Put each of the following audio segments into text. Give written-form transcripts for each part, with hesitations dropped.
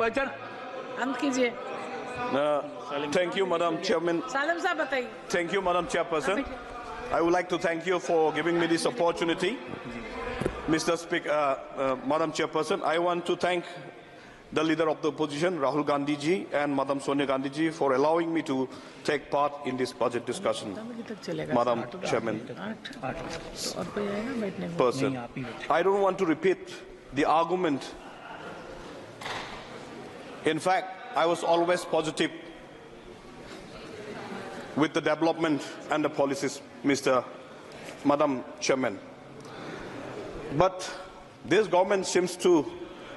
अंत कीजिए। Thank you, Madam Chairman. सालिम साहब बताइए। Thank you, Madam Chairperson. I would like to thank you for giving me this opportunity. Mr. Speaker, Madam Chairperson, I want to thank the leader of the opposition, Rahul Gandhi ji, and Madam Sonia Gandhi ji for allowing me to take part in this budget discussion. Madam Chairman, person, I don't want to repeat the argument. In fact, I was always positive with the development and the policies, Madam Chairman. But this government seems to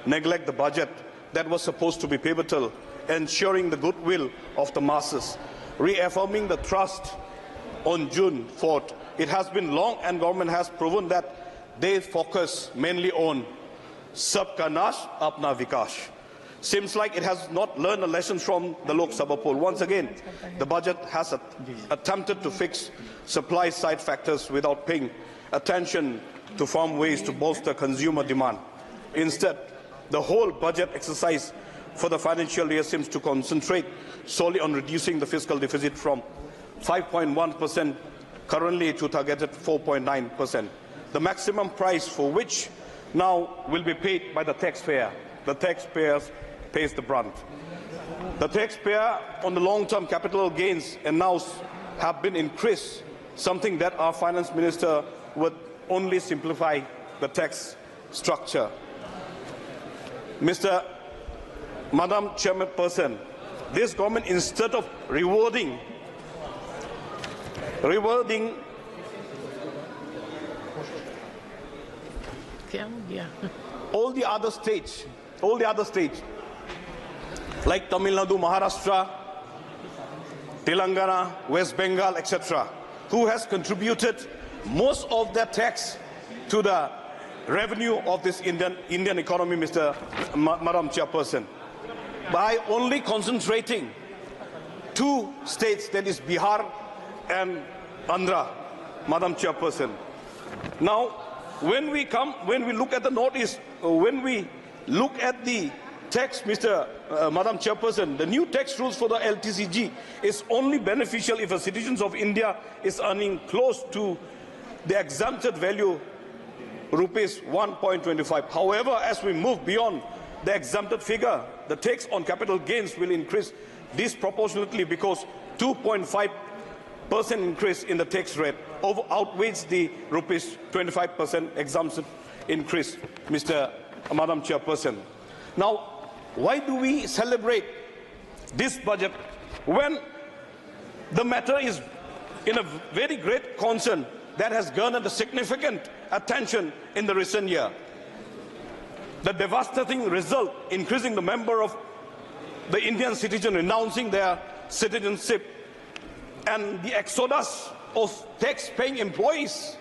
neglect the budget that was supposed to be pivotal, ensuring the goodwill of the masses, reaffirming the trust on June 4th. It has been long, and government has proven that they focus mainly on Sabka Nash, Apna Vikash. Seems like it has not learned a lesson from the Lok Sabha poll. Once again, the budget has attempted to fix supply-side factors without paying attention to farm ways to bolster consumer demand. Instead, the whole budget exercise for the financial year seems to concentrate solely on reducing the fiscal deficit from 5.1% currently to targeted 4.9%. The maximum price for which now will be paid by the taxpayer. The taxpayers pays the brunt. The taxpayer on the long-term capital gains announced have been increased, something that our finance minister would only simplify the tax structure. Madam Chairperson, this government, instead of rewarding all the other states, like Tamil Nadu, Maharashtra, Telangana, West Bengal, etc., who has contributed most of their tax to the revenue of this Indian economy, Madam Chairperson, by only concentrating two states, that is Bihar and Andhra, Madam Chairperson. Now, when we look at the Northeast, when we look at the tax, Madam Chairperson, the new tax rules for the LTCG is only beneficial if a citizen of India is earning close to the exempted value rupees 1.25. However, as we move beyond the exempted figure, the tax on capital gains will increase disproportionately because 2.5% increase in the tax rate outweighs the rupees 25% exemption increase, Madam Chairperson. Now, why do we celebrate this budget when the matter is in a very great concern that has garnered a significant attention in the recent year? The devastating result, increasing the number of the Indian citizens renouncing their citizenship, and the exodus of tax-paying employees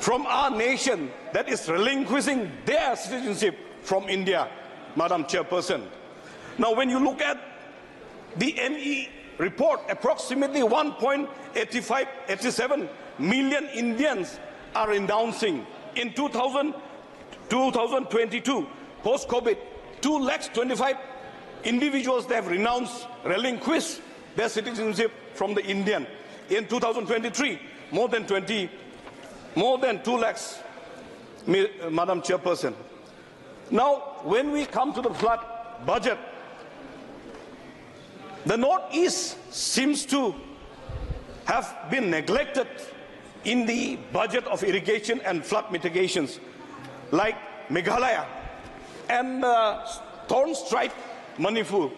from our nation that is relinquishing their citizenship from India, Madam Chairperson. Now, when you look at the ME report, approximately 1.87 million Indians are renouncing. In 2022, post-COVID, 225,000 individuals that have renounced, relinquished their citizenship from the Indian. In 2023, more than 2 lakhs, Madam Chairperson. Now, when we come to the flood budget, the Northeast seems to have been neglected in the budget of irrigation and flood mitigations, like Meghalaya and thorn-strike Manipur.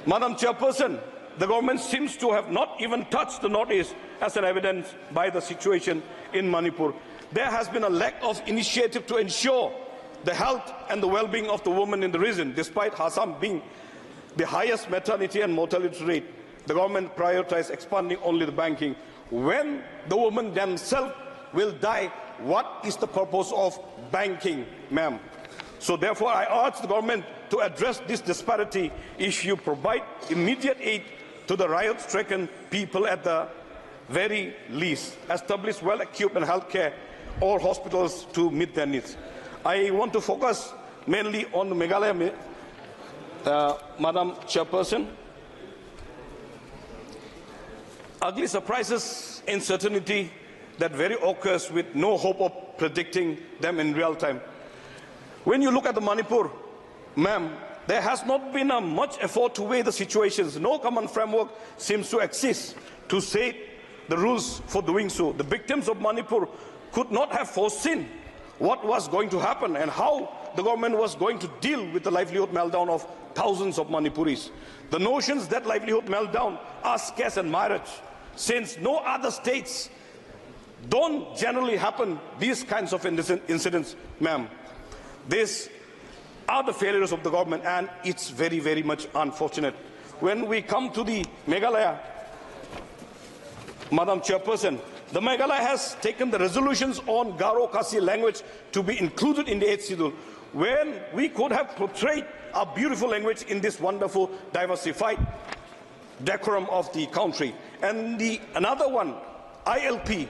Madam Chairperson, the government seems to have not even touched the Northeast, as an evidence by the situation in Manipur. There has been a lack of initiative to ensure the health and the well-being of the women in the region. Despite Assam being the highest maternity and mortality rate, the government prioritized expanding only the banking. When the women themselves will die, what is the purpose of banking, ma'am? So therefore, I urge the government to address this disparity issue, provide immediate aid to the riot-stricken people at the very least, establish well-equipped and healthcare or hospitals to meet their needs. I want to focus mainly on the Meghalaya, Madam Chairperson. Ugly surprises, uncertainty that very occurs with no hope of predicting them in real time. When you look at the Manipur, ma'am, there has not been much effort to weigh the situations. No common framework seems to exist to set the rules for doing so. The victims of Manipur could not have foreseen what was going to happen and how the government was going to deal with the livelihood meltdown of thousands of Manipuris. The notions that livelihood meltdown are scarce and myriad, since no other states don't generally happen these kinds of incidents, ma'am. These are the failures of the government, and it's very, very much unfortunate. When we come to the Meghalaya, Madam Chairperson, the Meghalaya has taken the resolutions on Garo Khasi language to be included in the 8th schedule, when we could have portrayed a beautiful language in this wonderful, diversified decorum of the country. And another one, ILP,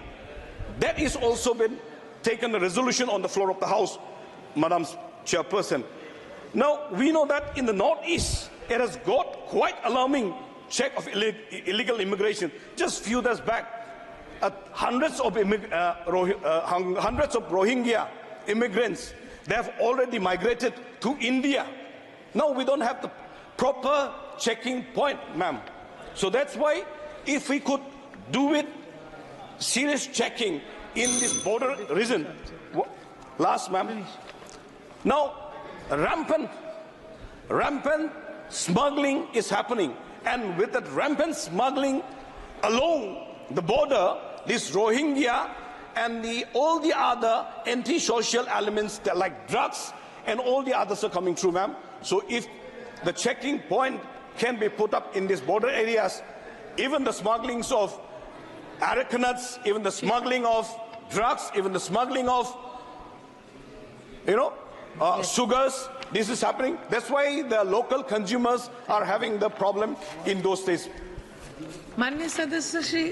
that is also been taken a resolution on the floor of the House, Madam Chairperson. Now, we know that in the Northeast, it has got quite alarming check of illegal immigration. Just few days back, hundreds of Rohingya immigrants, they have already migrated to India. Now we don't have the proper checking point, ma'am. So that's why if we could do it, serious checking in this border region. Last, ma'am. Now, rampant smuggling is happening. And with that rampant smuggling along the border, this Rohingya and all the other anti-social elements that like drugs and all the others are coming through, ma'am. So if the checking point can be put up in these border areas, even the smugglings of areca, even the smuggling of drugs, even the smuggling of, sugars, this is happening. That's why the local consumers are having the problem in those states. माननीय सदस्य श्री